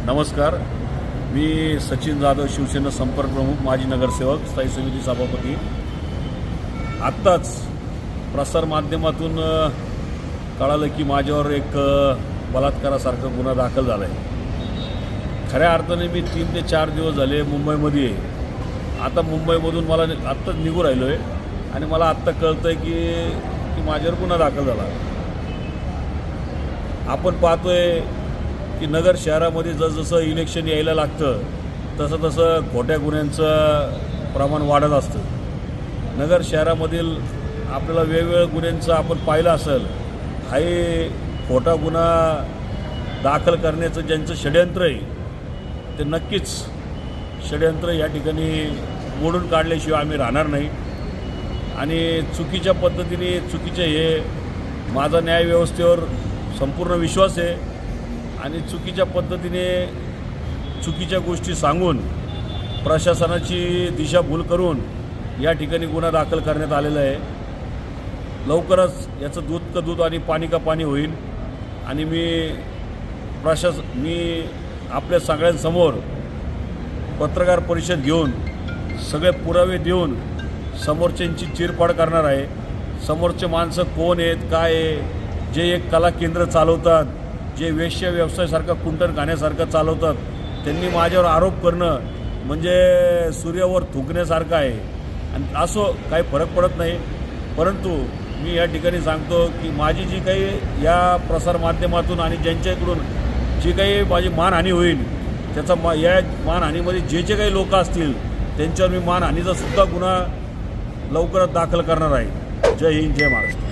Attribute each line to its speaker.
Speaker 1: नमस्कार, मी सचिन जाधव, शिवसेना संपर्क प्रमुख, माजी नगरसेवक, स्थायी समिती सभापती. आत्ताच प्रसारमाध्यमातून कळालं की माझ्यावर एक बलात्कारासारखा गुन्हा दाखल झाला आहे. खऱ्या अर्थाने मी 3 ते 4 दिवस झाले मुंबईमध्ये आहे. आता मुंबईमधून मला आत्ताच निघून राहिलो आहे आणि मला आत्ता कळतं आहे की माझ्यावर गुन्हा दाखल झाला. आपण पाहतोय की नगर शहरामध्ये जसजसं इलेक्शन यायला लागतं तसं खोट्या गुन्ह्यांचं प्रमाण वाढत असतं. नगर शहरामधील आपल्याला वेगवेगळ्या गुन्ह्यांचं आपण पाहिलं असेल. हाही खोटा गुन्हा दाखल करण्याचं ज्यांचं षडयंत्र आहे ते नक्कीच षडयंत्र या ठिकाणी मोडून काढल्याशिवाय आम्ही राहणार नाही. आणि चुकीच्या पद्धतीने हे माझा न्यायव्यवस्थेवर संपूर्ण विश्वास आहे आणि चुकीच्या पद्धतीने चुकीच्या गोष्टी सांगून प्रशासनाची दिशाभूल करून या ठिकाणी गुन्हा दाखल करण्यात आलेला आहे. लवकरच याचं दूध का दूध आणि पाणी का पाणी होईल. आणि मी आपल्या सगळ्यांसमोर पत्रकार परिषद घेऊन सगळे पुरावे देऊन समोरच्यांची चिरफाड करणार आहे. समोरचे माणसं कोण आहेत, काय आहे, जे एक कला केंद्र चालवतात, जे वेश्या व्यवसायासारखा कुंटण खाण्यासारखं चालवतात, त्यांनी माझ्यावर आरोप करणं म्हणजे सूर्यावर थुंकण्यासारखं आहे. आणि असो काही फरक पडत नाही. परंतु मी या ठिकाणी सांगतो की माझी जी काही या प्रसारमाध्यमातून आणि ज्यांच्याकडून जी काही माझी मानहानी होईल त्याचा या मानहानीमध्ये जे काही लोक असतील त्यांच्यावर मी मानहानीचा सुद्धा गुन्हा लवकरच दाखल करणार आहे. जय हिंद, जय महाराष्ट्र.